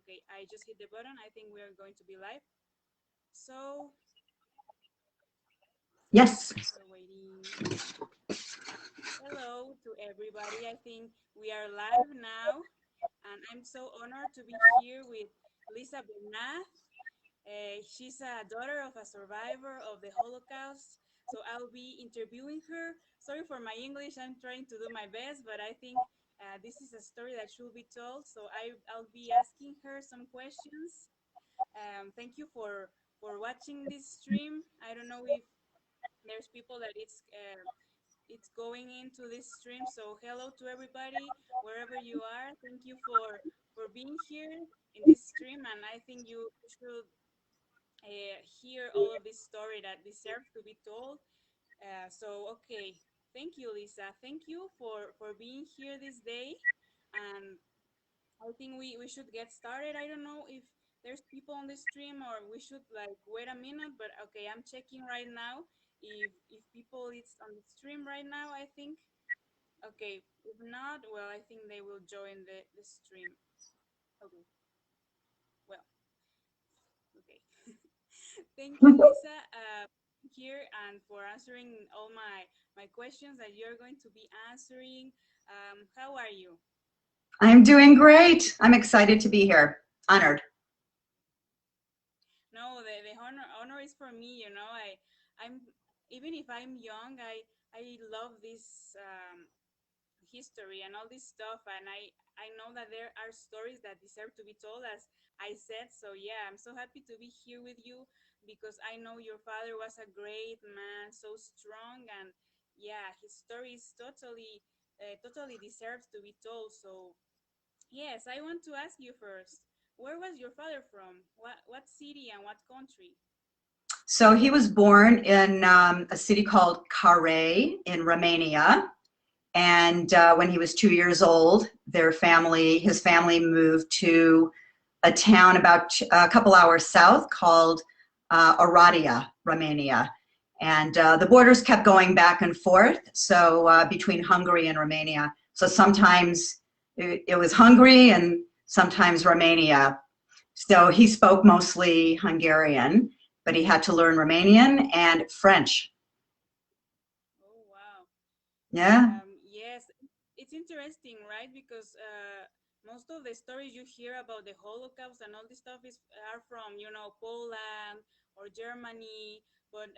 Okay, I just hit the button. I think we are going to be live. So Yes. we're waiting. Hello to everybody. I think we are live now, and I'm so honored to be here with Lisa Bernath. She's a daughter of a survivor of the Holocaust. So I'll be interviewing her. Sorry for my English. I'm trying to do my best, but I think this is a story that should be told. So I'll be asking her some questions. Thank you for watching this stream. I don't know if there's people that it's going into this stream. So hello to everybody wherever you are. Thank you for being here in this stream, and I think you should hear all of this story that deserves to be told. So okay, thank you, Lisa. Thank you for being here this day, and I think we should get started. I don't know if there's people on the stream or we should like wait a minute, but okay, I'm checking right now if people is on the stream right now. I think okay. If not, well, I think they will join the stream. Okay. Well, okay. Thank you, Lisa, here and for answering all my questions that you're going to be answering. How are you? I'm doing great. I'm excited to be here. Honored. No, the honor is for me. I'm even if I'm young, I love this history and all this stuff, and I know that there are stories that deserve to be told, as I said. So yeah, I'm so happy to be here with you because I know your father was a great man, so strong, and yeah, his story is totally deserves to be told. So yes, I want to ask you first, where was your father from? What city and what country? So he was born in a city called Carre in Romania. And when he was 2 years old, his family moved to a town about a couple hours south called Oradea, Romania. And the borders kept going back and forth, so between Hungary and Romania. So sometimes it was Hungary and sometimes Romania. So he spoke mostly Hungarian, but he had to learn Romanian and French. Oh wow. Yeah. Yes, it's interesting, right? Because most of the stories you hear about the Holocaust and all this stuff are from, Poland or Germany, but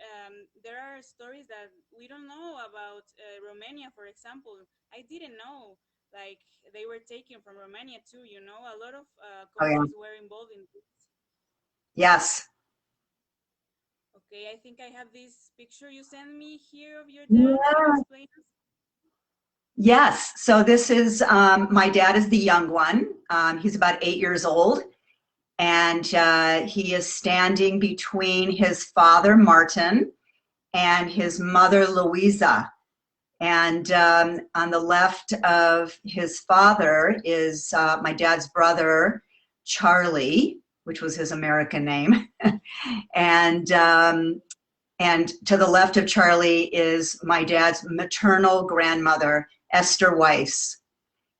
there are stories that we don't know about Romania, for example. I didn't know, like, they were taken from Romania too. A lot of Oh, yeah. countries were involved in this. Yes. Okay, I think I have this picture you sent me here of your dad. Can you Yeah. explain us? Yes. So this is my dad is the young one. He's about 8 years old, and he is standing between his father Martin and his mother Louisa. And on the left of his father is my dad's brother Charlie, which was his American name, and to the left of Charlie is my dad's maternal grandmother, Esther Weiss.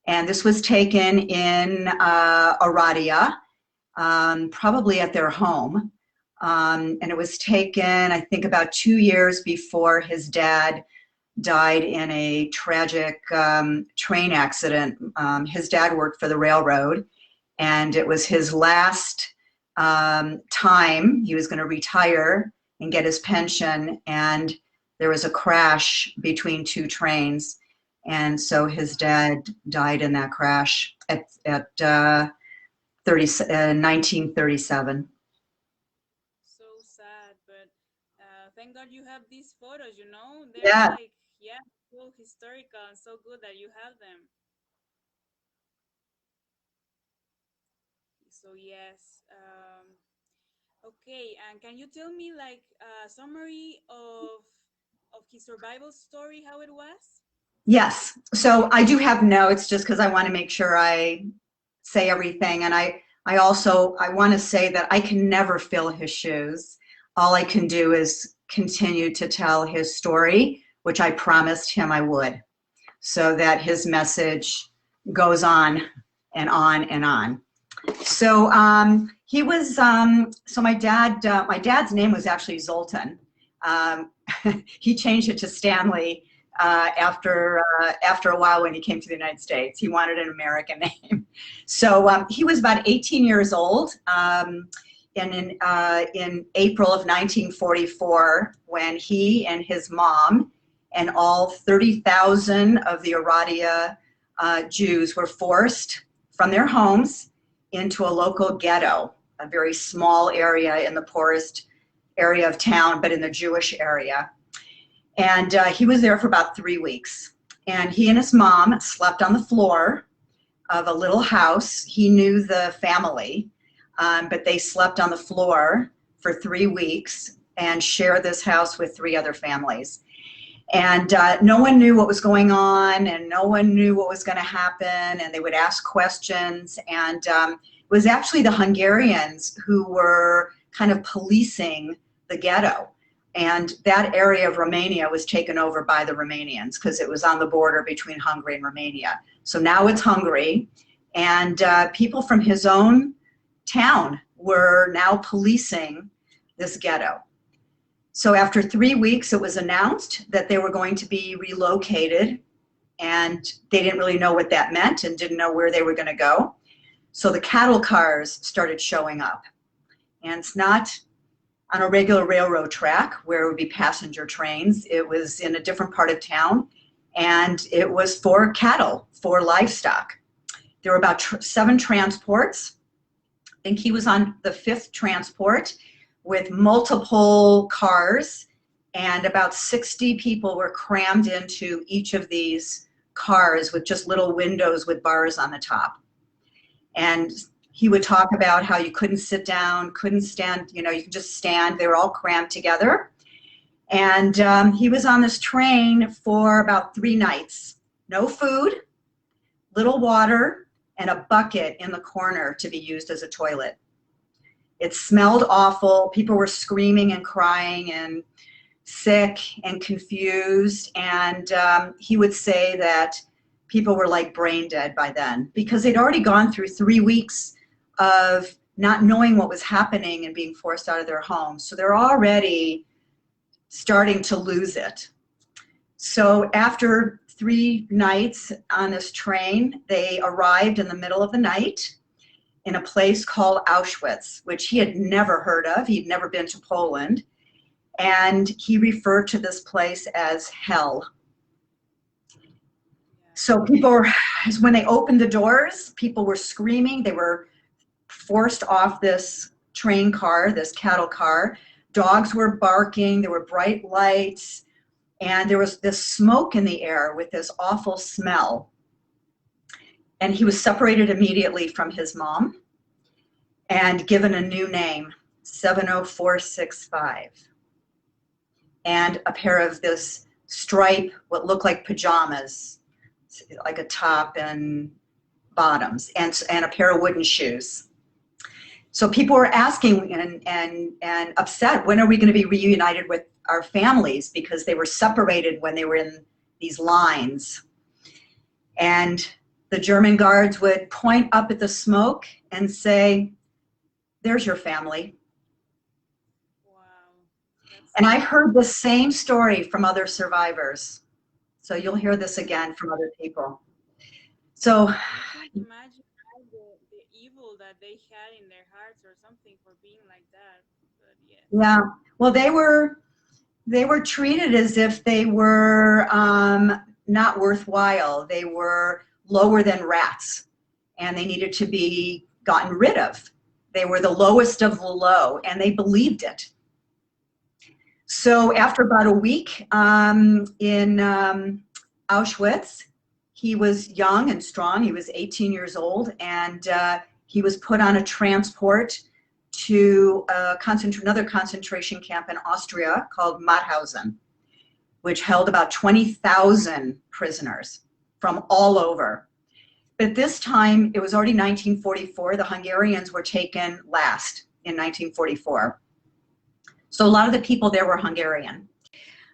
And this was taken in Oradea, probably at their home. And it was taken, I think, about 2 years before his dad died in a tragic train accident. His dad worked for the railroad, and it was his last time. He was going to retire and get his pension, and there was a crash between two trains, and so his dad died in that crash at 1937. So sad, but thank God you have these photos. They're Yeah. like, yeah, so historical and so good that you have them. So yes, okay. And can you tell me like a summary of his survival story, how it was? Yes. So I do have notes just because I want to make sure I say everything. And I want to say that I can never fill his shoes. All I can do is continue to tell his story, which I promised him I would, so that his message goes on and on and on. So he was, so my dad's name was actually Zoltan. Um, he changed it to Stanley after a while when he came to the United States. He wanted an American name. So he was about 18 years old in April of 1944 when he and his mom and all 30,000 of the Aradia Jews were forced from their homes into a local ghetto, a very small area in the poorest area of town, but in the Jewish area. And he was there for about 3 weeks. And he and his mom slept on the floor of a little house. He knew the family, but they slept on the floor for 3 weeks and shared this house with 3 other families. And no one knew what was going on, and no one knew what was going to happen, and they would ask questions. And it was actually the Hungarians who were kind of policing the ghetto. And that area of Romania was taken over by the Romanians because it was on the border between Hungary and Romania. So now it's Hungary, and people from his own town were now policing this ghetto. So after 3 weeks, it was announced that they were going to be relocated, and they didn't really know what that meant and didn't know where they were going to go. So the cattle cars started showing up, and it's not on a regular railroad track where it would be passenger trains. It was in a different part of town, and it was for cattle, for livestock. There were about 7 transports. I think he was on the 5th transport with multiple cars, and about 60 people were crammed into each of these cars with just little windows with bars on the top. And he would talk about how you couldn't sit down, couldn't stand, you could just stand. They were all crammed together. And he was on this train for about 3 nights. No food, little water, and a bucket in the corner to be used as a toilet. It smelled awful. People were screaming and crying and sick and confused. And he would say that people were like brain dead by then because they'd already gone through 3 weeks of not knowing what was happening and being forced out of their homes. So they're already starting to lose it. So after 3 nights on this train, they arrived in the middle of the night in a place called Auschwitz, which he had never heard of. He'd never been to Poland. And he referred to this place as hell. So people were, when they opened the doors, people were screaming. They were forced off this train car, this cattle car. Dogs were barking. There were bright lights. And there was this smoke in the air with this awful smell. And he was separated immediately from his mom and given a new name, 70465. And a pair of this stripe, what looked like pajamas, like a top and bottoms, and a pair of wooden shoes. So people were asking and upset, when are we going to be reunited with our families? Because they were separated when they were in these lines. And the German guards would point up at the smoke and say, there's your family. Wow. And I heard the same story from other survivors. So you'll hear this again from other people. So I can't imagine the evil that they had in their hearts or something for being like that. But yeah. yeah, well, they were treated as if they were not worthwhile. They were lower than rats, and they needed to be gotten rid of. They were the lowest of the low, and they believed it. So after about a week in Auschwitz, he was young and strong. He was 18 years old, and he was put on a transport to another concentration camp in Austria called Mauthausen, which held about 20,000 prisoners from all over. But this time, it was already 1944. The Hungarians were taken last in 1944. So a lot of the people there were Hungarian.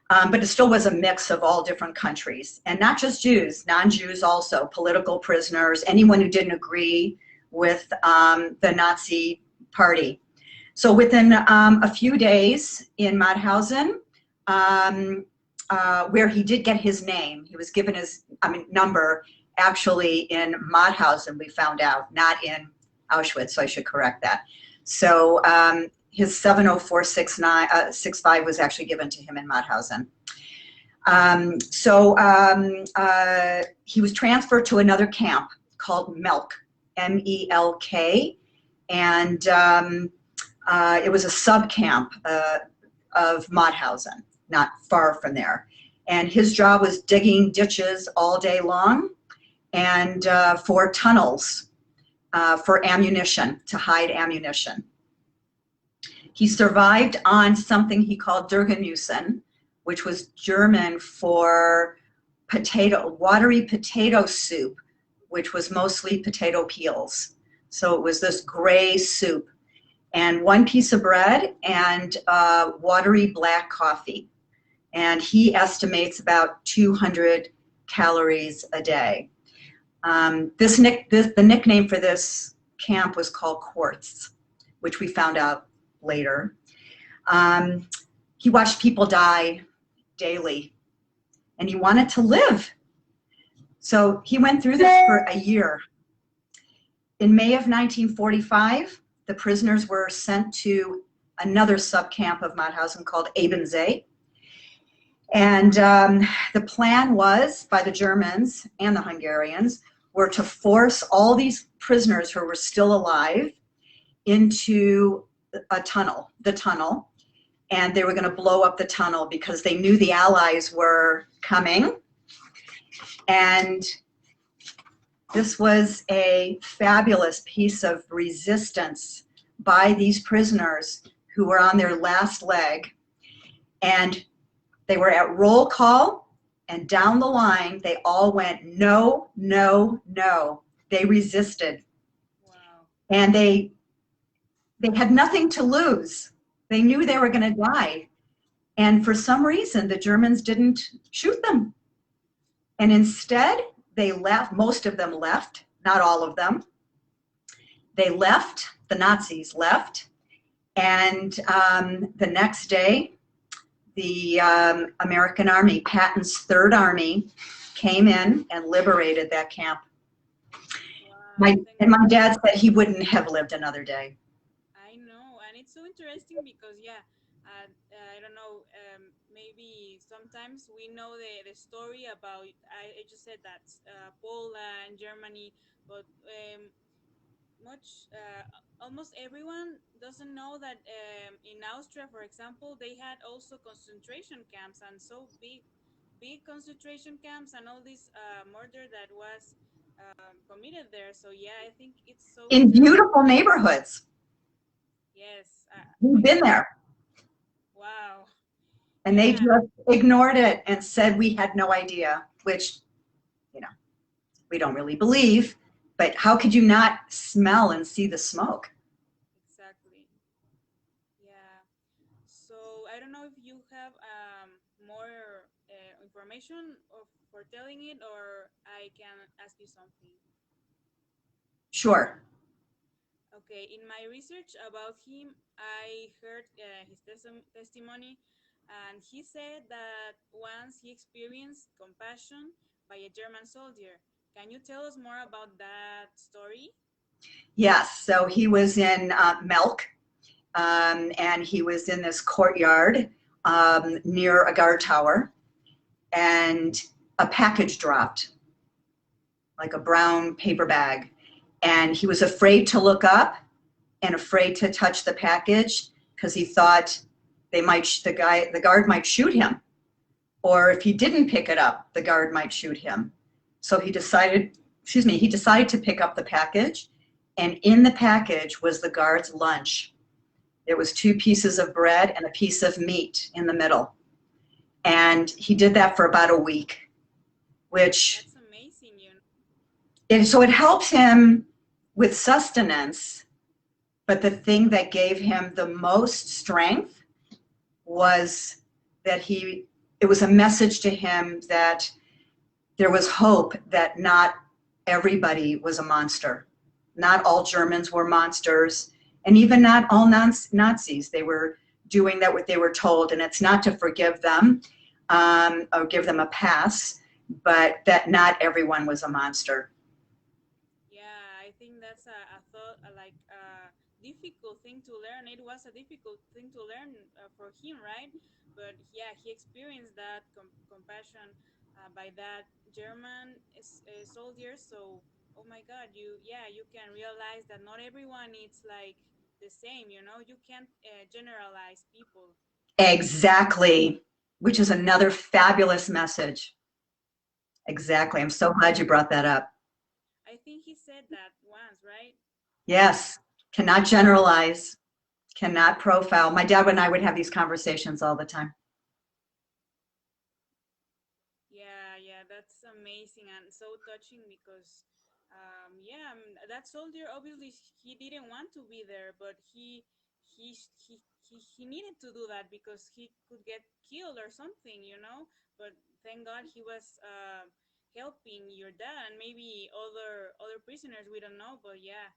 But it still was a mix of all different countries. And not just Jews, non-Jews also, political prisoners, anyone who didn't agree with the Nazi party. So within a few days in Mauthausen, where he did get his name, he was given his number actually in Mauthausen, we found out, not in Auschwitz, so I should correct that. So his 70465 was actually given to him in Mauthausen. He was transferred to another camp called Melk, M-E-L-K, and it was a sub-camp of Mauthausen, not far from there. And his job was digging ditches all day long and for tunnels for ammunition, to hide ammunition. He survived on something he called Durgemüsen, which was German for watery potato soup, which was mostly potato peels. So it was this gray soup, and one piece of bread and watery black coffee. And he estimates about 200 calories a day. The nickname for this camp was called Quartz, which we found out later. He watched people die daily, and he wanted to live. So he went through this for a year. In May of 1945, the prisoners were sent to another subcamp of Mauthausen called Ebensee. And the plan was, by the Germans and the Hungarians, were to force all these prisoners who were still alive into the tunnel, and they were going to blow up the tunnel because they knew the Allies were coming. And this was a fabulous piece of resistance by these prisoners who were on their last leg. And they were at roll call, and down the line, they all went, no, no, no. They resisted. Wow. And they had nothing to lose. They knew they were going to die. And for some reason, the Germans didn't shoot them. And instead, they left. Most of them left, not all of them. They left, the Nazis left. And the next day, the American Army, Patton's Third Army, came in and liberated that camp. Wow. My dad said he wouldn't have lived another day. I know, and it's so interesting because, yeah, I don't know, maybe sometimes we know the story about, I just said that Poland, Germany, but almost everyone doesn't know that in Austria, for example, they had also concentration camps, and so big concentration camps, and all this murder that was committed there. So yeah, I think it's so in true. Beautiful neighborhoods. Yes. We've been there. Wow. And they just ignored it and said we had no idea, which, we don't really believe. But how could you not smell and see the smoke? Exactly. Yeah. So I don't know if you have more information for telling it, or I can ask you something. Sure. Okay. In my research about him, I heard his testimony, and he said that once he experienced compassion by a German soldier. Can you tell us more about that story? Yes, so he was in Melk, and he was in this courtyard near a guard tower, and a package dropped, like a brown paper bag, and he was afraid to look up and afraid to touch the package because he thought the guard might shoot him, or if he didn't pick it up, the guard might shoot him. So he decided to pick up the package, and in the package was the guard's lunch. It was 2 pieces of bread and a piece of meat in the middle. And he did that for about a week, which... That's amazing, And so it helped him with sustenance, but the thing that gave him the most strength was that it was a message to him that there was hope, that not everybody was a monster. not all Germans were monsters, and even not all Nazis. They were doing that what they were told, and it's not to forgive them or give them a pass, but that not everyone was a monster. Yeah, I think that's a thought, like a difficult thing to learn. It was a difficult thing to learn for him, right? But yeah, he experienced that compassion by that German soldier. So, oh my God, yeah, you can realize that not everyone is like the same. You can't generalize people. Exactly, which is another fabulous message. Exactly. I'm so glad you brought that up. I think he said that once, right? Yes, cannot generalize, cannot profile. My dad and I would have these conversations all the time. Yeah, yeah, that's amazing and so touching because, yeah, that soldier obviously he didn't want to be there, but he needed to do that because he could get killed or something. But thank God he was helping your dad and maybe other prisoners. We don't know, but yeah,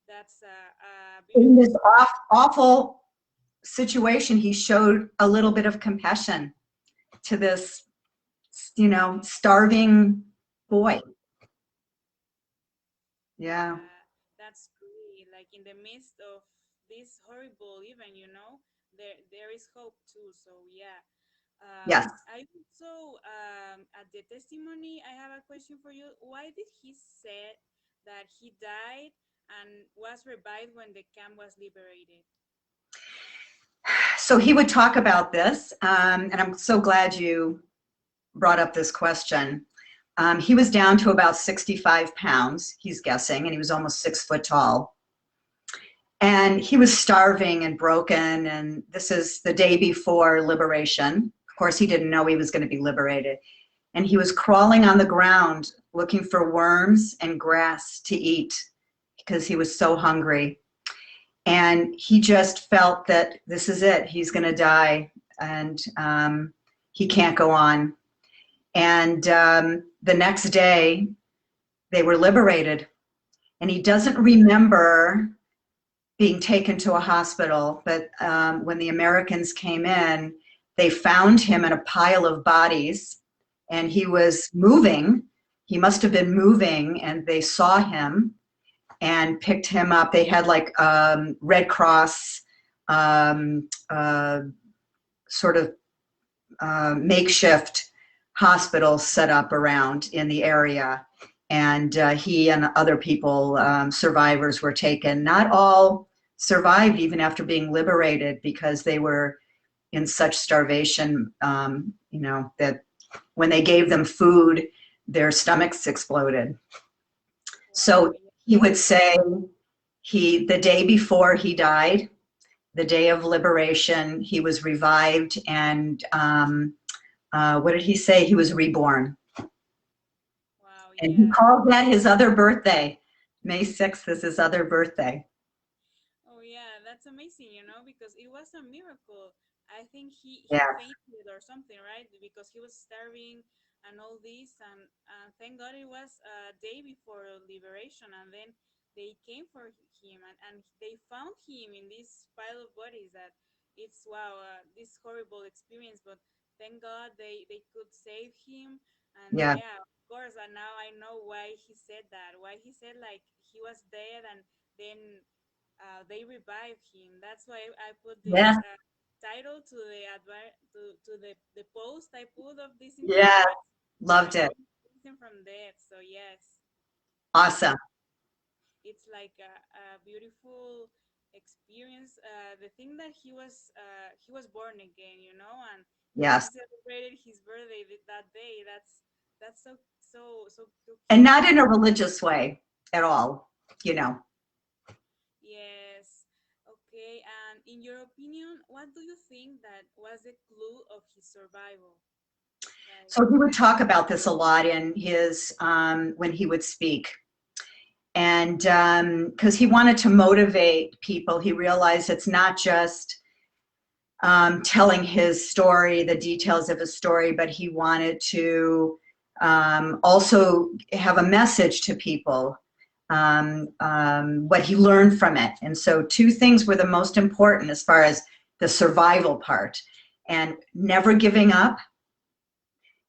that's a In beautiful this story. awful situation, he showed a little bit of compassion to this, starving boy. Yeah. Yeah, that's great. Like in the midst of this horrible event, there is hope too. So yeah. Yes. I also at the testimony I have a question for you. Why did he say that he died and was revived when the camp was liberated? So he would talk about this, and I'm so glad you brought up this question. He was down to about 65 pounds, he's guessing, and he was almost 6 foot tall. And he was starving and broken, and this is the day before liberation. Of course, he didn't know he was going to be liberated. And he was crawling on the ground looking for worms and grass to eat because he was so hungry. And he just felt that this is it. He's going to die, and he can't go on. And the next day, they were liberated. And he doesn't remember being taken to a hospital, but when the Americans came in, they found him in a pile of bodies, and he was moving. He must have been moving, and they saw him and picked him up. They had like Red Cross sort of makeshift hospitals set up around in the area. And he and other people, survivors, were taken. Not all survived even after being liberated because they were in such starvation, that when they gave them food, their stomachs exploded. Wow, So yeah. he would say the day before he died, the day of liberation, he was revived, and what did he say? He was reborn. Wow, And he yeah. called that his other birthday. May 6th is his other birthday. Oh yeah, that's amazing, because it was a miracle. I think he Yeah, fainted or something, right? Because he was starving and all this, and thank God it was a day before liberation, and then they came for him, and they found him in this pile of bodies. That it's wow, this horrible experience, but thank God they could save him, and yeah, yeah, of course. And now I know why he said that. Why he said like he was dead and then they revive him. That's why I put yeah, this title to the post I put of this yeah. information. Loved it. From death. So yes, Awesome. it's like a beautiful experience. The thing that he was born again, and he Yes. celebrated his birthday that day. That's so And cute. not in a religious way at all. Yes. Okay. And in your opinion, what do you think that was the clue of his survival? Like, So he would talk about this a lot in his, when he would speak. And because he wanted to motivate people, he realized it's not just telling his story, the details of his story, but he wanted to also have a message to people. what he learned from it. And so two things were the most important as far as the survival part, and never giving up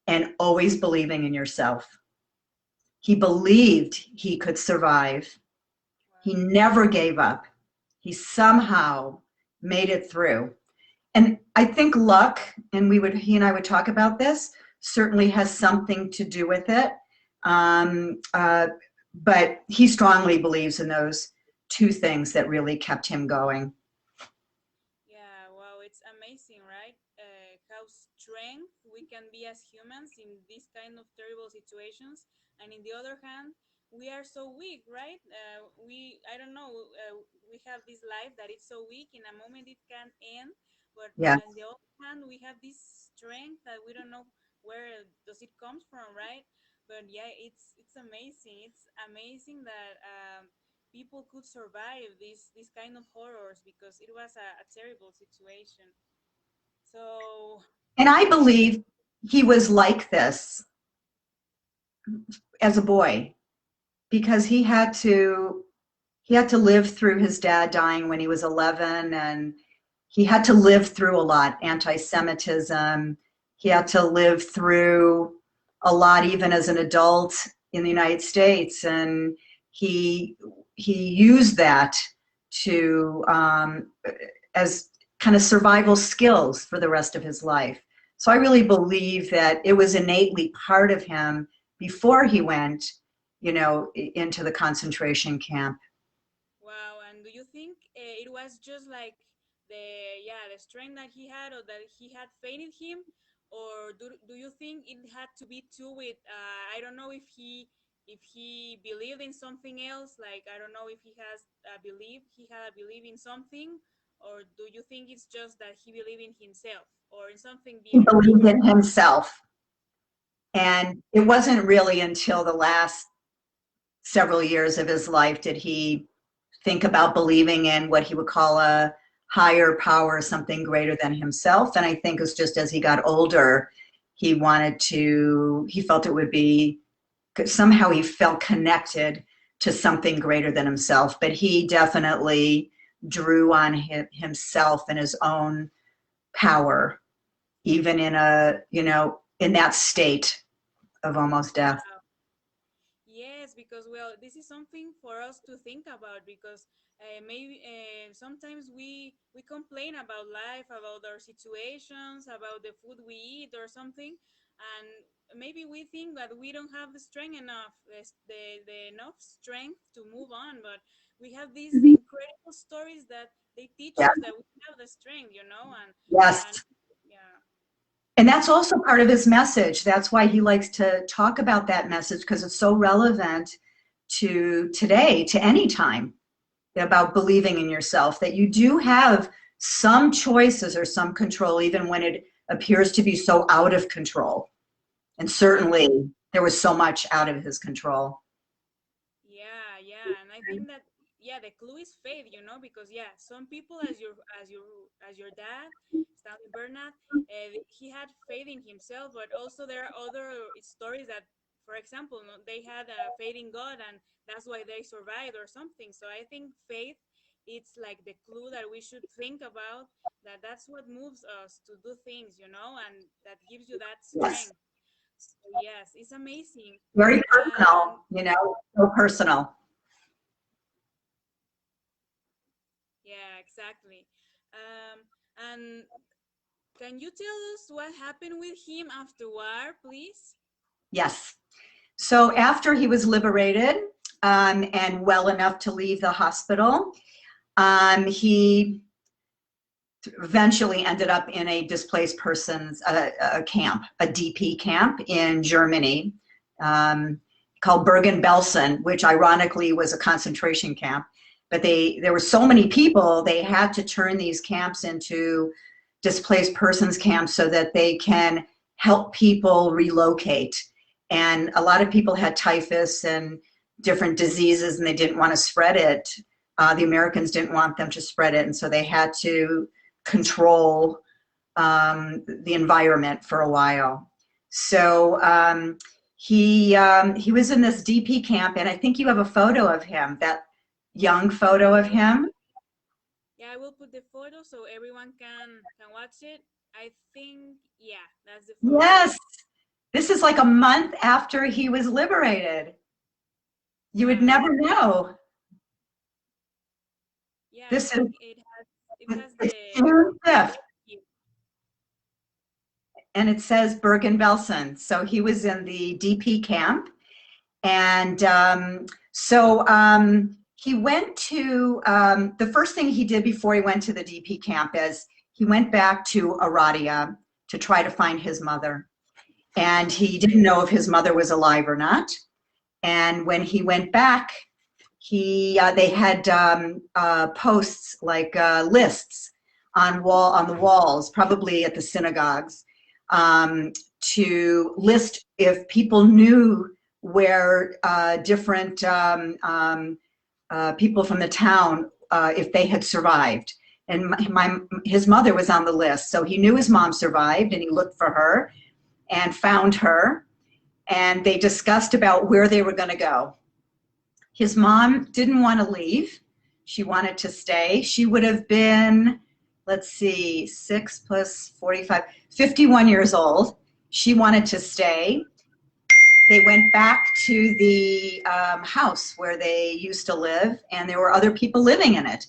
and always believing in yourself. He believed he could survive. He Wow. never gave up. He somehow made it through. And I think luck, and he and I would talk about this, certainly has something to do with it. Um, uh, but he strongly believes in those two things that really kept him going. Yeah, wow, it's amazing, right? How strength we can be as humans in these kind of terrible situations, and in the other hand, we are so weak, right? I don't know, we have this life that is so weak. In a moment, it can end, but Yes. on the other hand, we have this strength that we don't know where does it comes from, right? But yeah, it's amazing. It's amazing that people could survive these kind of horrors because it was a terrible situation. So And I yeah, believe he was like this as a boy because he had to live through his dad dying when he was 11, and he had to live through a lot, anti-Semitism. He had to live through a lot even as an adult in the United States, and he he used that to as kind of survival skills for the rest of his life. So I really believe that it was innately part of him before he went, into the concentration camp. wow. And do you think it was just like the strength that he had, or that he had faith in him, or do you think it had to be too with I don't know if he believed in something else, like I don't know if he had a belief in something, or do you think it's just that he believed in himself or in something He bigger? believed in himself. And it wasn't really until the last several years of his life did he think about believing in what he would call a higher power, something greater than himself. And I think it's just as he got older, he felt it would be, somehow he felt connected to something greater than himself. But he definitely drew on himself and his own power, even in that state of almost death. Yes, because well, this is something for us to think about because maybe sometimes we complain about life, about our situations, about the food we eat or something, and maybe we think that we don't have the strength enough, the enough strength to move on. But we have these incredible stories that they teach Yeah. us that we have the strength, Yes. and yeah, And that's also part of his message. That's why he likes to talk about that message, because it's so relevant to today, to any time, about believing in yourself, that you do have some choices or some control, even when it appears to be so out of control. And certainly there was so much out of his control. yeah, and I think that yeah, the clue is faith, because yeah, some people as your dad, Stanley Bernath, he had faith in himself, but also there are other stories that, for example, no, they had faith in God, and that's why they survived or something. So I think faith, it's like the clue that we should think about. That's what moves us to do things, and that gives you that Yes. strength. So yes, it's amazing. Very And personal, so personal. yeah, exactly. And can you tell us what happened with him after war, please? Yes. So after he was liberated, and well enough to leave the hospital, he eventually ended up in a displaced persons camp, a DP camp in Germany, um, called Bergen-Belsen, which ironically was a concentration camp. But there were so many people, they had to turn these camps into displaced persons camps so that they can help people relocate. And a lot of people had typhus and different diseases, and they didn't want to spread it. The Americans didn't want them to spread it, and so they had to control the environment for a while. So he was in this DP camp, and I think you have a photo of him, that young photo of him. Yeah, I will put the photo so everyone can watch it. I think, yeah, that's the photo. Yes, this is like a month after he was liberated. You would Wow. never know. Yeah, I This is think it has it's the June 5th, here. and it says Bergen-Belsen. So he was in the DP camp. And he went to, the first thing he did before he went to the DP camp is he went back to Aradia to try to find his mother. And he didn't know if his mother was alive or not. And when he went back, they had posts like lists on the walls, probably at the synagogues, to list if people knew where different people from the town, if they had survived. And his mother was on the list, so he knew his mom survived, and he looked for her and found her, and they discussed about where they were going to go. His mom didn't want to leave. She wanted to stay. She would have been, let's see, 6 plus 45, 51 years old. She wanted to stay. They went back to the house where they used to live, and there were other people living in it.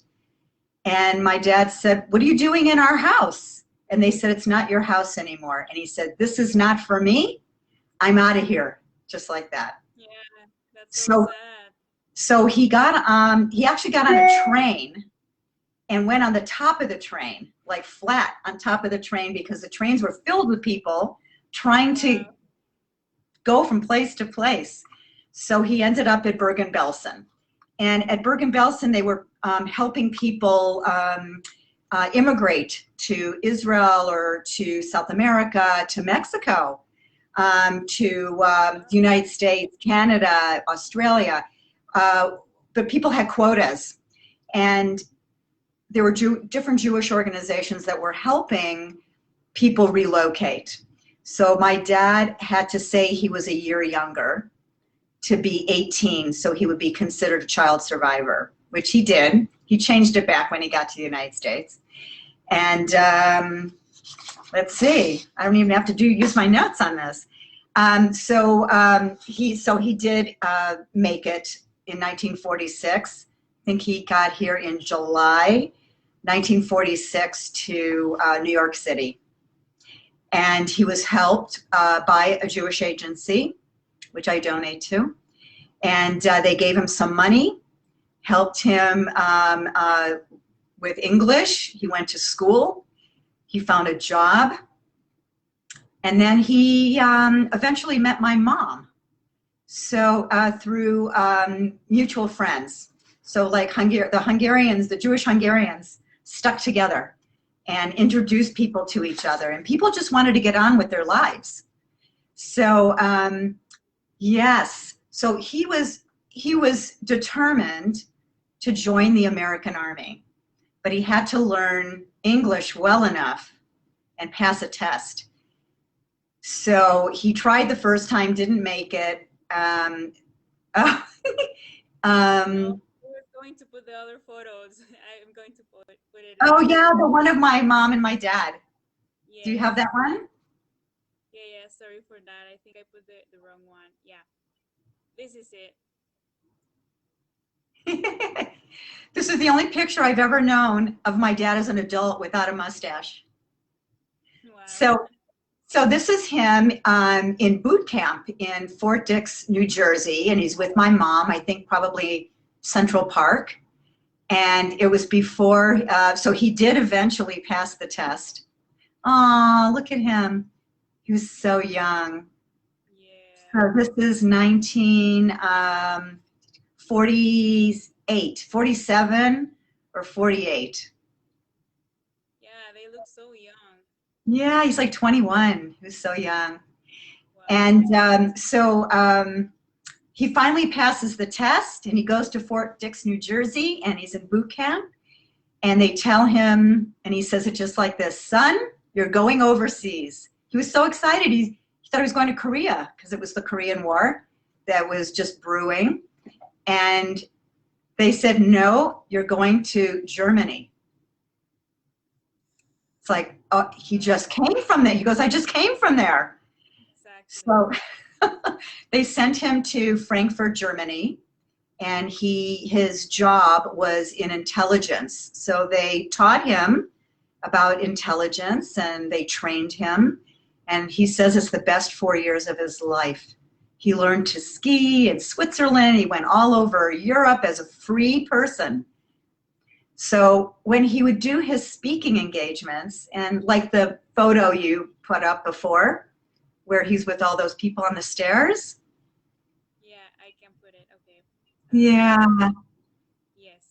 And my dad said, "What are you doing in our house?" And they said, "It's not your house anymore." And he said, "This is not for me. I'm out of here," just like that. Yeah, that's so So, sad. so he actually got on a train and went on the top of the train, like flat on top of the train, because the trains were filled with people trying to Wow. go from place to place. So he ended up at Bergen-Belsen. And at Bergen-Belsen, they were helping people immigrate to Israel or to South America, to Mexico, to the United States, Canada, Australia. But people had quotas. And there were different Jewish organizations that were helping people relocate. So my dad had to say he was a year younger to be 18, so he would be considered a child survivor, which he did. He changed it back when he got to the United States. And let's see, I don't even have to use my notes on this. He did make it in 1946. I think he got here in July 1946 to New York City. And he was helped by a Jewish agency, which I donate to. And they gave him some money, helped him with English. He went to school. He found a job. And then he eventually met my mom. So through mutual friends. So like the Hungarians, the Jewish Hungarians stuck together and introduced people to each other. And people just wanted to get on with their lives. So yes, so he was determined to join the American Army, but he had to learn English well enough and pass a test. So he tried the first time, didn't make it. No, we're going to put the other photos. I'm going to put it Oh yeah, the one of my mom and my dad. Do you have Yes. that one? Yeah, sorry for that. I think I put the wrong one. Yeah. This is it. This is the only picture I've ever known of my dad as an adult without a mustache. Wow. So this is him in boot camp in Fort Dix, New Jersey, and he's with my mom, I think probably Central Park. And it was before, so he did eventually pass the test. Oh, look at him. He was so young. Yeah. So this is 1948, 47 or 48. Yeah, they look so young. Yeah, he's like 21. He was so young. Wow. And he finally passes the test, and he goes to Fort Dix, New Jersey, and he's in boot camp. And they tell him, and he says it just like this: "Son, you're going overseas." He was so excited. He He thought he was going to Korea because it was the Korean War that was just brewing. And they said, no, you're going to Germany. It's like, oh, he just came from there. He goes, I just came from there. Exactly. So they sent him to Frankfurt, Germany, and his job was in intelligence. So they taught him about intelligence and they trained him. And he says it's the best 4 years of his life. He learned to ski in Switzerland. He went all over Europe as a free person. So when he would do his speaking engagements, and like the photo you put up before, where he's with all those people on the stairs. Yeah, I can put it. Okay. Yeah. Yes.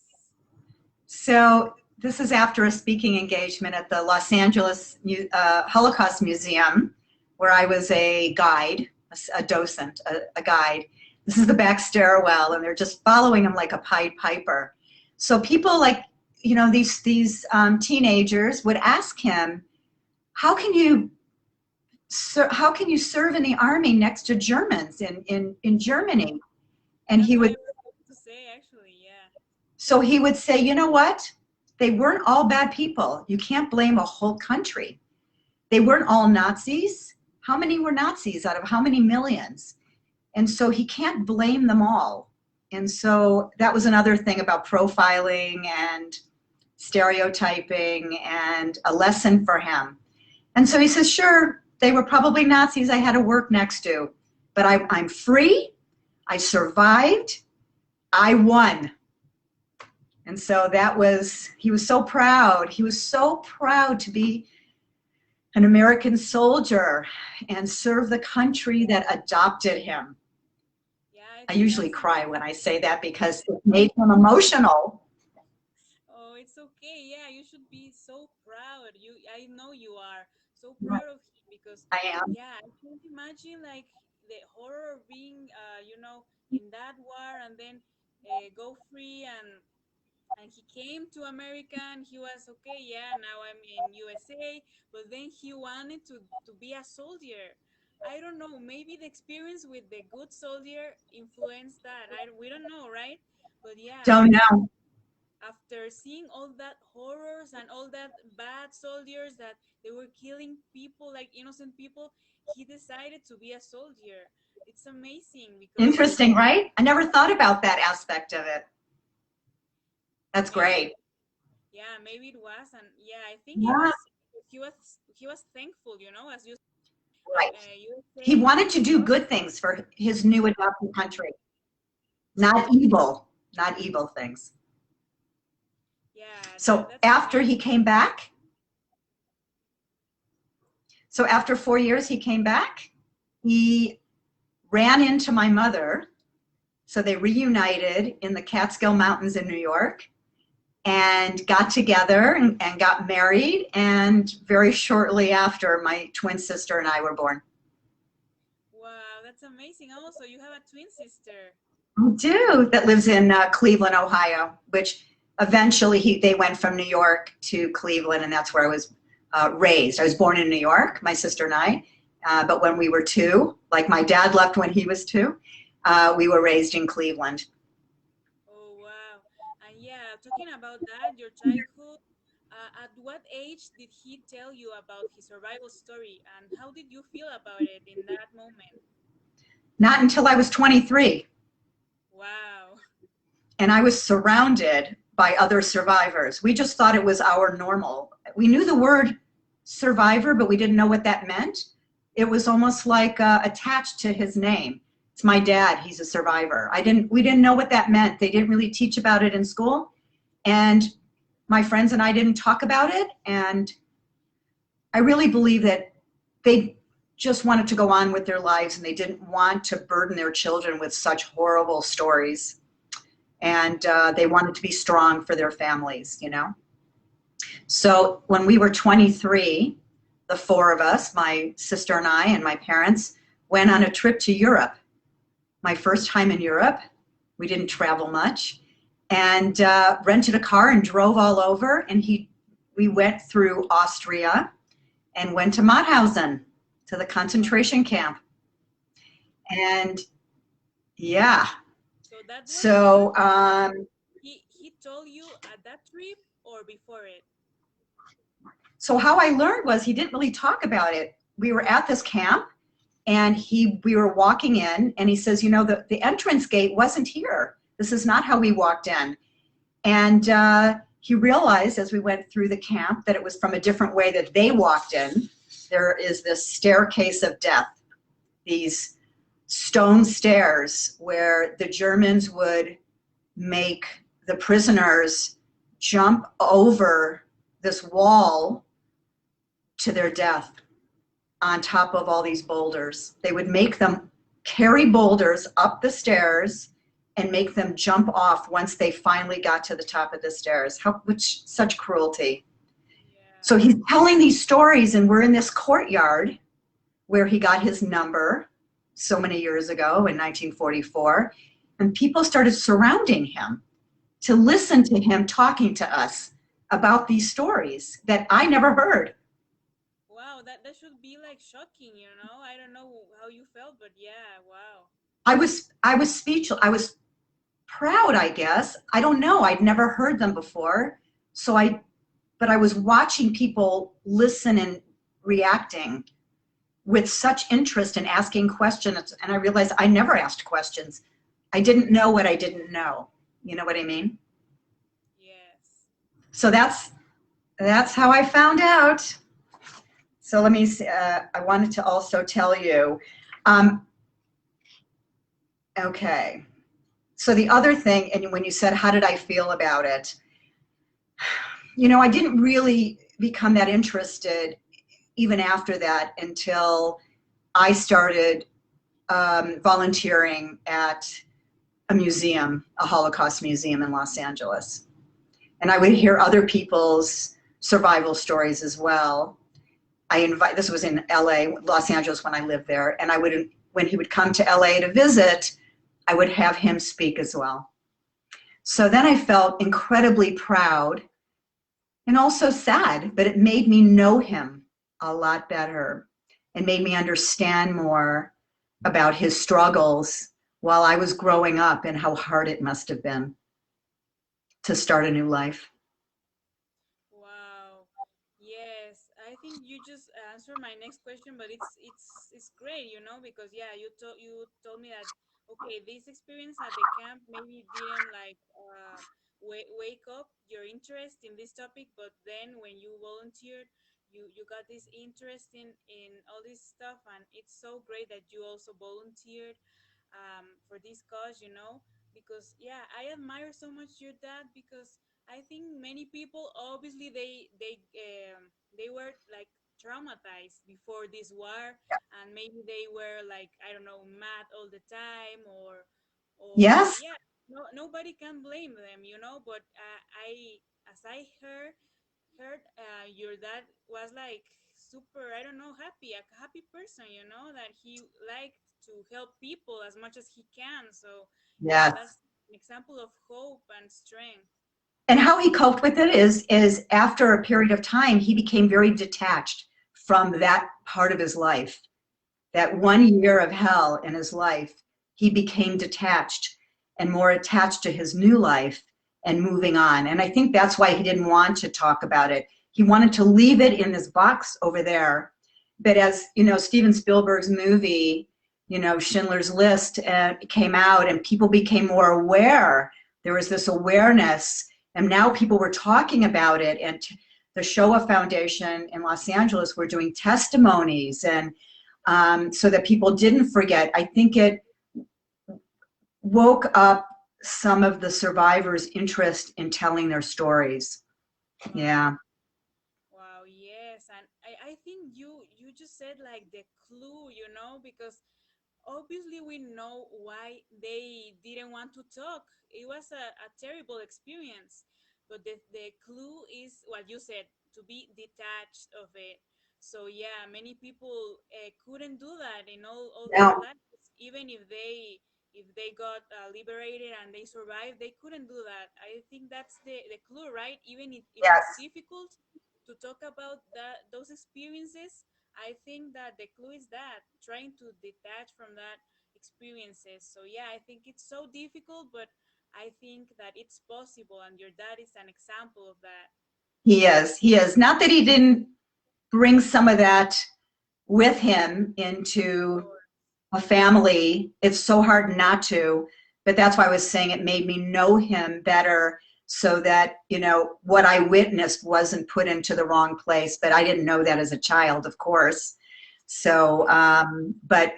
So this is after a speaking engagement at the Los Angeles Holocaust Museum, where I was a guide, a docent, a guide. This is the back stairwell, and they're just following him like a Pied Piper. So people like, you know, these teenagers would ask him, how can you serve in the army next to Germans in Germany? And That's he what I would, was about to say, actually. Yeah. so he would say, you know what? They weren't all bad people. You can't blame a whole country. They weren't all Nazis. How many were Nazis out of how many millions? And so he can't blame them all. And so that was another thing about profiling and stereotyping and a lesson for him. And so he says, sure, they were probably Nazis I had to work next to, but I'm free. I survived. I won. And so he was so proud. He was so proud to be an American soldier and serve the country that adopted him. Yeah, I think usually that's cry when I say that because it made him emotional. Oh, it's okay. Yeah, you should be so proud. I know you are so proud of him because, I am. yeah, I can't imagine like the horror of being, in that war and then go free and he came to America and he was okay. Yeah, now I'm in USA, but then he wanted to be a soldier. I don't know. Maybe the experience with the good soldier influenced that. We don't know, right? But yeah, Don't know. after seeing all that horrors and all that bad soldiers that they were killing people like innocent people, he decided to be a soldier. It's amazing because Interesting, right? I never thought about that aspect of it. That's maybe great. yeah, maybe it was. And yeah, I think it Yeah, was he was thankful, as right. you He say. wanted to do good things for his new adopted country, not evil things. Yeah, So that's after he amazing. came back, so after 4 years he came back, he ran into my mother. So they reunited in the Catskill Mountains in New York and got together and got married. And very shortly after, my twin sister and I were born. Wow, that's amazing. Also, you have a twin sister. I do, that lives in Cleveland, Ohio, which eventually they went from New York to Cleveland, and that's where I was raised. I was born in New York, my sister and I, but when we were two, like my dad left when he was two, we were raised in Cleveland. Oh, wow. And yeah, talking about that, your childhood, at what age did he tell you about his survival story and how did you feel about it in that moment? Not until I was 23, Wow. and I was surrounded by other survivors. We just thought it was our normal. We knew the word survivor, but we didn't know what that meant. It was almost like attached to his name. It's my dad, he's a survivor. We didn't know what that meant. They didn't really teach about it in school. And my friends and I didn't talk about it. And I really believe that they just wanted to go on with their lives and they didn't want to burden their children with such horrible stories. And they wanted to be strong for their families, you know? So when we were 23, the four of us, my sister and I and my parents, went on a trip to Europe. My first time in Europe. We didn't travel much, and rented a car and drove all over. And we went through Austria and went to Mauthausen. to the concentration camp. And yeah, So that was the so first thing that he told you at that trip or before it? so how I learned was he didn't really talk about it. We were at this camp and we were walking in and he says, you know, the entrance gate wasn't here. This is not how we walked in. And he realized as we went through the camp that it was from a different way that they walked in. There is this staircase of death, these stone stairs where the Germans would make the prisoners jump over this wall to their death on top of all these boulders. They would make them carry boulders up the stairs and make them jump off once they finally got to the top of the stairs. Which such cruelty. Yeah. So he's telling these stories, and we're in this courtyard where he got his number so many years ago in 1944, and people started surrounding him to listen to him talking to us about these stories that I never heard. Wow, that should be like shocking, you know? I don't know how you felt, but yeah, wow. I was speechless. I was proud, I guess. I don't know. I'd never heard them before. But I was watching people listen and reacting with such interest and asking questions. And I realized I never asked questions. I didn't know what I didn't know. You know what I mean? Yes. So that's how I found out. So let me see. I wanted to also tell you. Um, okay. So the other thing, and when you said, how did I feel about it? You know, I didn't really become that interested even after that until I started volunteering at a museum, a Holocaust museum in Los Angeles. And I would hear other people's survival stories as well. This was in LA, Los Angeles when I lived there, and when he would come to LA to visit, I would have him speak as well. So then I felt incredibly proud and also sad, but it made me know him a lot better and made me understand more about his struggles while I was growing up and how hard it must have been to start a new life. Wow. Yes, I think you just answered my next question, but it's great, you know, because yeah, you told me that okay, this experience at the camp maybe didn't like wake up your interest in this topic, but then when you volunteered, you got this interest in all this stuff, and it's so great that you also volunteered for this cause, you know, because yeah, I admire so much your dad because I think many people obviously they were like traumatized before this war, and maybe they were like I don't know mad all the time or Yes, yeah, nobody can blame them, you know. But I as I heard your dad was like super I don't know happy a happy person, you know, that he liked to help people as much as he can. So yeah, yes. that's an example of hope and strength. And how he coped with it is after a period of time, he became very detached from that part of his life. That 1 year of hell in his life, he became detached and more attached to his new life and moving on. And I think that's why he didn't want to talk about it. He wanted to leave it in this box over there. But as you know, Steven Spielberg's movie, you know, Schindler's List, came out and people became more aware. There was this awareness, and now people were talking about it. And the Shoah Foundation in Los Angeles were doing testimonies and so that people didn't forget. I think it woke up some of the survivors' interest in telling their stories. Wow. Yeah. Wow, yes. And I think you just said like the clue, you know, because obviously we know why they didn't want to talk. It was a terrible experience, but the clue is what you said, to be detached of it. So yeah, many people couldn't do that in all their Now, lives, even if they got liberated and they survived, they couldn't do that. I think that's the clue, right? Even if it's yes. difficult to talk about those experiences, I think that the clue is that trying to detach from that experiences. So yeah, I think it's so difficult, but I think that it's possible, and your dad is an example of that. He is. He is. Not that he didn't bring some of that with him into Or a family. It's so hard not to, but that's why I was saying it made me know him better so that, what I witnessed wasn't put into the wrong place. But I didn't know that as a child, of course. So, but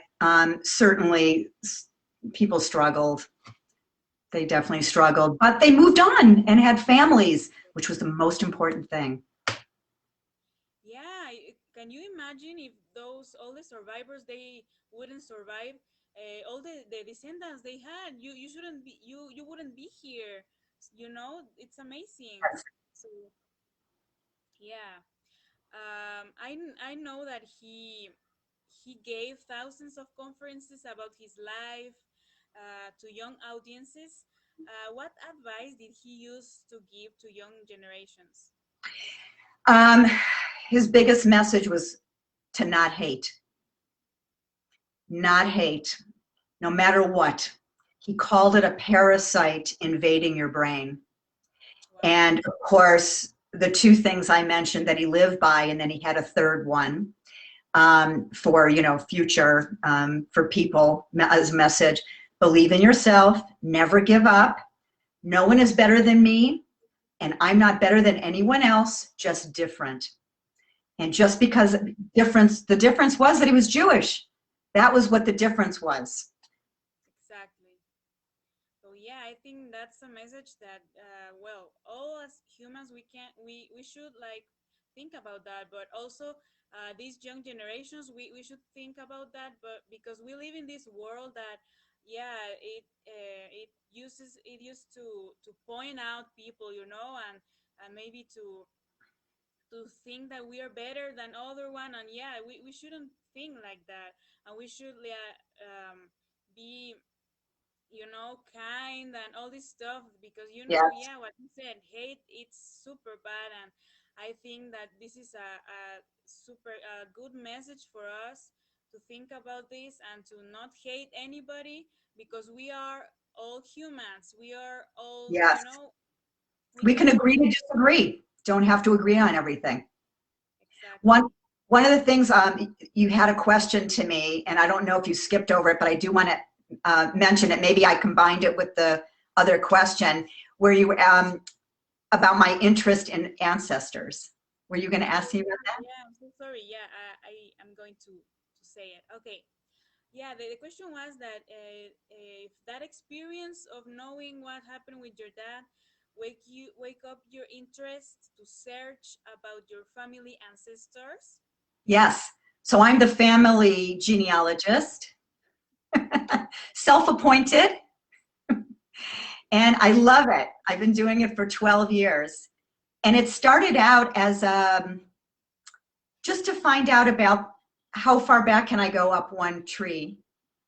certainly people struggled. They definitely struggled, but they moved on and had families, which was the most important thing. yeah, can you imagine if those all the survivors they wouldn't survive? All the descendants they had, you shouldn't be you wouldn't be here. It's amazing. So yeah, I know that he gave thousands of conferences about his life to young audiences. What advice did he use to give to young generations? Um, his biggest message was to not hate, no matter what. He called it a parasite invading your brain. Wow. And of course, the two things I mentioned that he lived by, and then he had a third one for future for people as a message: believe in yourself, never give up. No one is better than me, and I'm not better than anyone else, just different. And just because the difference was that he was Jewish. That was what the difference was. Exactly. So yeah, I think that's a message that well, all as humans we should like think about that, but also these young generations we should think about that, but because we live in this world that yeah, it used to point out people, and maybe to think that we are better than other one, and yeah, we shouldn't think like that, and we should yeah, be kind and all this stuff, because Yes, yeah, what you said, hate, it's super bad, and I think that this is a super good message for us to think about this and to not hate anybody, because we are all humans, we are all, yes. we We need can to agree be to disagree. Don't have to agree on everything. One exactly. one of the things you had a question to me, and I don't know if you skipped over it, but I do want to mention it. Maybe I combined it with the other question where you about my interest in ancestors. Were you going to Oh ask me about yeah, that? yeah, I'm so sorry. Yeah, I am going to say it. Okay. Yeah, the question was that if that experience of knowing what happened with your dad wake up your interest to search about your family ancestors. Yes. So I'm the family genealogist, self-appointed, and I love it. I've been doing it for 12 years. And it started out as just to find out about how far back can I go up one tree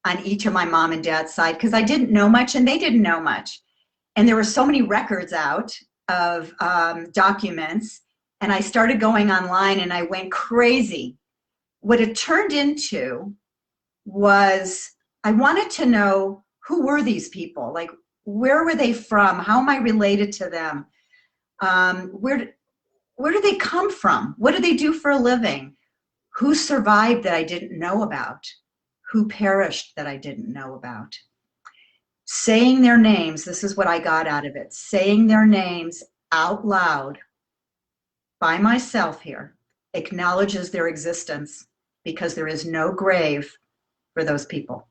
on each of my mom and dad's side, because I didn't know much and they didn't know much. And there were so many records out of documents, and I started going online and I went crazy. What it turned into was I wanted to know, who were these people? Like, where were they from? How am I related to them? Where do they come from? What do they do for a living? Who survived that I didn't know about? Who perished that I didn't know about? Saying their names, this is what I got out of it, saying their names out loud by myself here acknowledges their existence, because there is no grave for those people.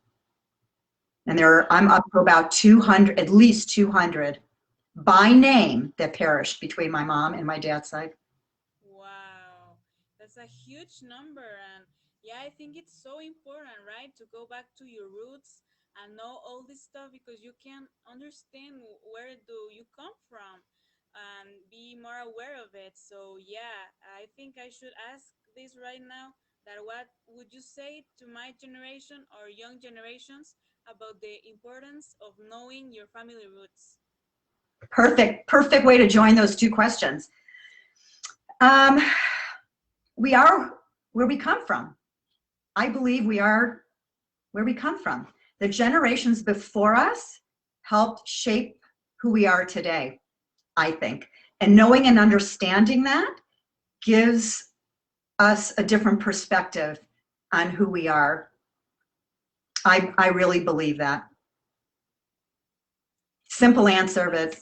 And I'm up to about 200, at least 200 by name that perished between my mom and my dad's side. Wow, that's a huge number. And yeah, I think it's so important, right? To go back to your roots and know all this stuff, because you can understand where do you come from and be more aware of it. So yeah, I think I should ask this right now, that what would you say to my generation or young generations about the importance of knowing your family roots? Perfect way to join those two questions. Um, we are. where we come from. I believe we are where we come from. The generations before us helped shape who we are today, I think. And knowing and understanding that gives us a different perspective on who we are. I really believe that. Simple answer, but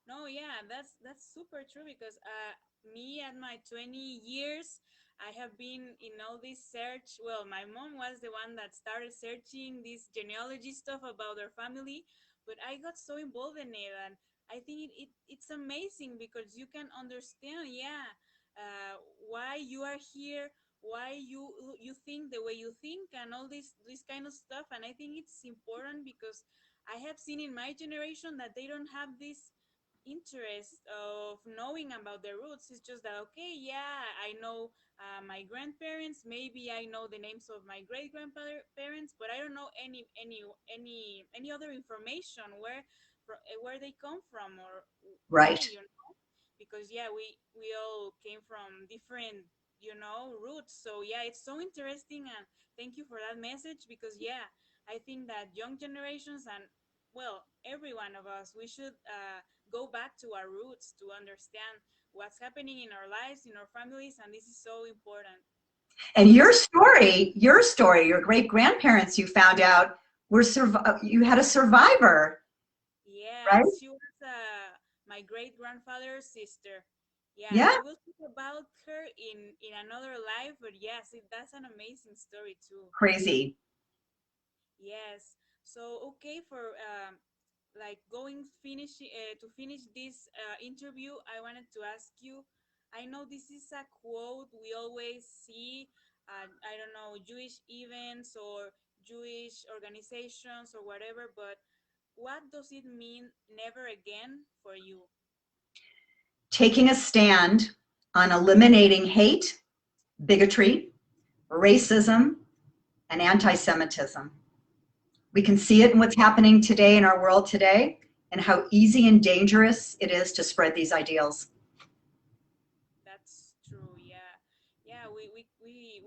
No, yeah, that's super true because me at my 20 years, I have been in all this search. Well, my mom was the one that started searching this genealogy stuff about her family, but I got so involved in it, and I think it's amazing because you can understand, yeah, why you are here, why you think the way you think, and all this kind of stuff. And I think it's important because I have seen in my generation that they don't have this interest of knowing about the roots. It's just that, okay, yeah, I know my grandparents, maybe I know the names of my great grandparents, but I don't know any other information where they come from or why, right. because yeah, we all came from different roots. So yeah, it's so interesting, and thank you for that message because yeah, I think that young generations and, well, every one of us, we should go back to our roots to understand what's happening in our lives, in our families, and this is so important. And your story, your great grandparents, you found out you had a survivor, right? Yes, she was my great grandfather's sister. Yeah, Yeah, I will talk about her in another life, but yes, that's an amazing story too. crazy. Yes. So okay, for like going finish to finish this interview, I wanted to ask you. I know this is a quote we always see. I don't know, Jewish events or Jewish organizations or whatever, but what does it mean never again for you? Taking a stand on eliminating hate, bigotry, racism, and anti-Semitism. We can see it in what's happening today in our world today and how easy and dangerous it is to spread these ideals. That's true. Yeah, yeah. We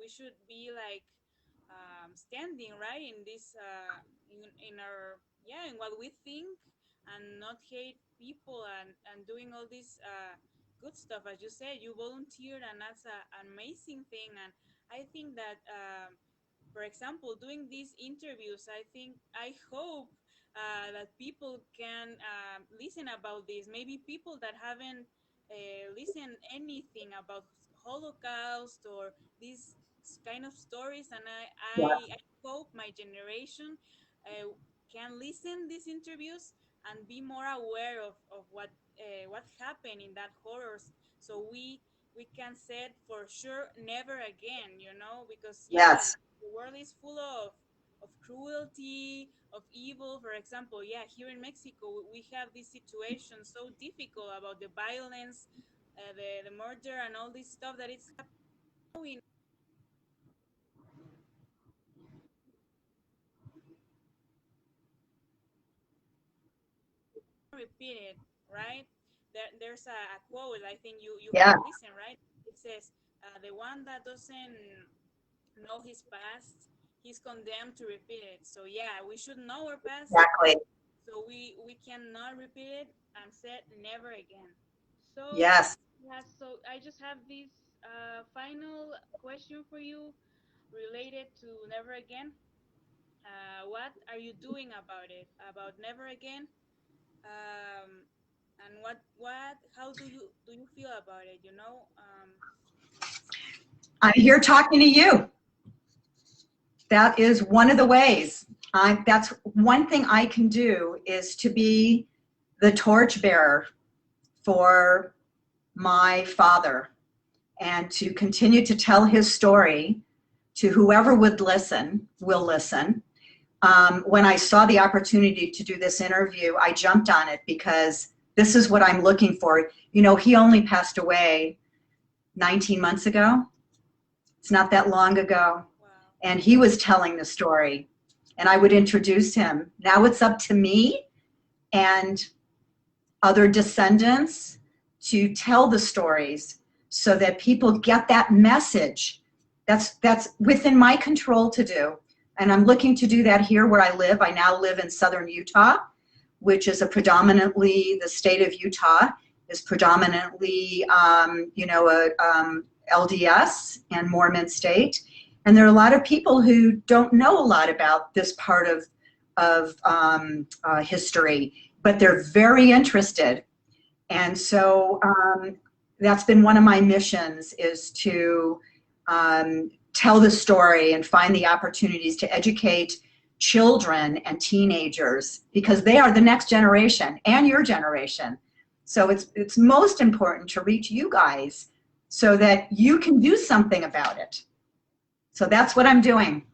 should be like standing right in this in our, yeah, in what we think, and not hate people, and doing all this good stuff. As you said, you volunteered, and that's an amazing thing. And I think that for example, doing these interviews, I hope that people can listen about this. Maybe people that haven't listened anything about Holocaust or these kind of stories, and I hope my generation uh, can listen these interviews and be more aware of what happened in that horrors, so we can say it for sure never again, because yeah, Yes, the world is full of cruelty, of evil. For example, yeah, here in Mexico, we have this situation so difficult about the violence, the murder, and all this stuff that it's happening. Repeat it, right? There's a quote. I think you yeah, have listened, right? It says, "The one that doesn't know his past, he's condemned to repeat it." So yeah, we should know our past, exactly. so we cannot repeat it and said never again. So Yes. yeah, so I just have this final question for you related to never again. What are you doing about it, about never again? um, and what how do you feel about it, I'm here talking to you. That is one of the ways. That's one thing I can do is to be the torchbearer for my father and to continue to tell his story to whoever would listen, will listen. When I saw the opportunity to do this interview, I jumped on it because this is what I'm looking for. He only passed away 19 months ago. It's not that long ago. wow. And he was telling the story, and I would introduce him. Now it's up to me and other descendants to tell the stories so that people get that message. That's within my control to do. And I'm looking to do that here where I live. I now live in southern Utah, which is a predominantly, the state of Utah is predominantly, LDS and Mormon state. And there are a lot of people who don't know a lot about this part of history, but they're very interested. And so that's been one of my missions, is to tell the story and find the opportunities to educate children and teenagers, because they are the next generation and your generation. So it's most important to reach you guys so that you can do something about it. So that's what I'm doing.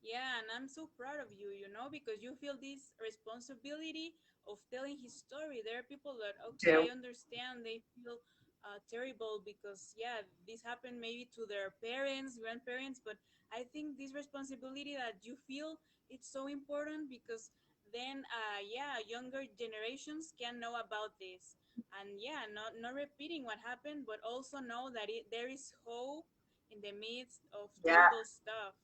Yeah, and I'm so proud of you, because you feel this responsibility of telling his story. There are people that, okay, Do. I understand, they feel terrible because, yeah, this happened maybe to their parents, grandparents, but I think this responsibility that you feel, it's so important because then, yeah, younger generations can know about this. And yeah, not repeating what happened, but also know that there is hope in the midst of Yeah. terrible stuff.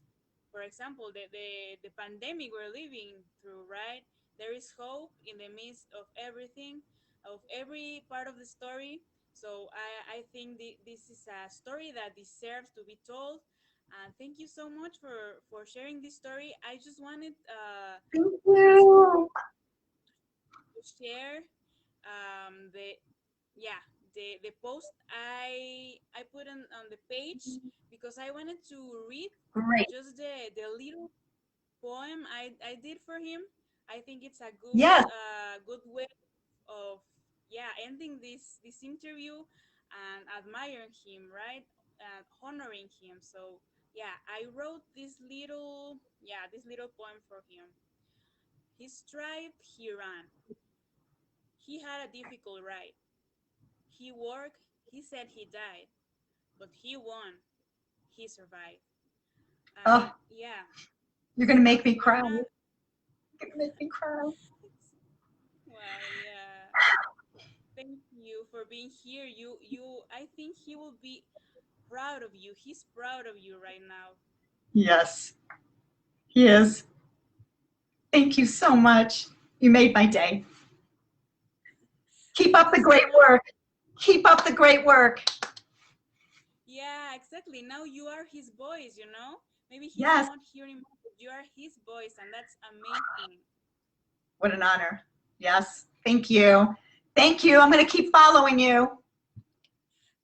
For example, the pandemic we're living through, right? There is hope in the midst of everything, of every part of the story. So I think this is a story that deserves to be told. And thank you so much for sharing this story. I just wanted Thank to you. share the yeah the post I put on the page because I wanted to read Great. just the little poem I did for him. I think it's a Yes. good way of yeah ending this interview and admiring him, right? And honoring him. So yeah, I wrote this little poem for him. He strived, he ran. He had a difficult ride. He worked, he said he died, but he won, he survived. And Oh, yeah, you're going to make me cry. Bernath, You're going to make me cry. well, yeah. Thank you for being here. I think he will be proud of you. He's proud of you right now. Yes, he is. Thank you so much. You made my day. Keep Thank up you the so great much. work. Keep up the great work. Yeah, exactly. Now you are his voice, Maybe he's Yes, not here anymore, but you are his voice, and that's amazing. what an honor. Yes, thank you. Thank you. I'm going to keep following you.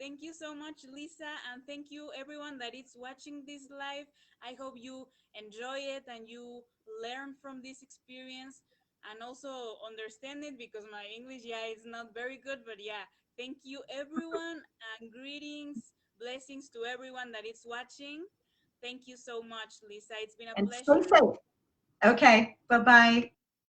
Thank you so much, Lisa, and thank you everyone that is watching this live. I hope you enjoy it and you learn from this experience and also understand it because my English, yeah, is not very good, but yeah, thank you everyone and greetings, blessings to everyone that is watching. Thank you so much, Lisa. It's been a And stay pleasure. safe. Okay, bye-bye.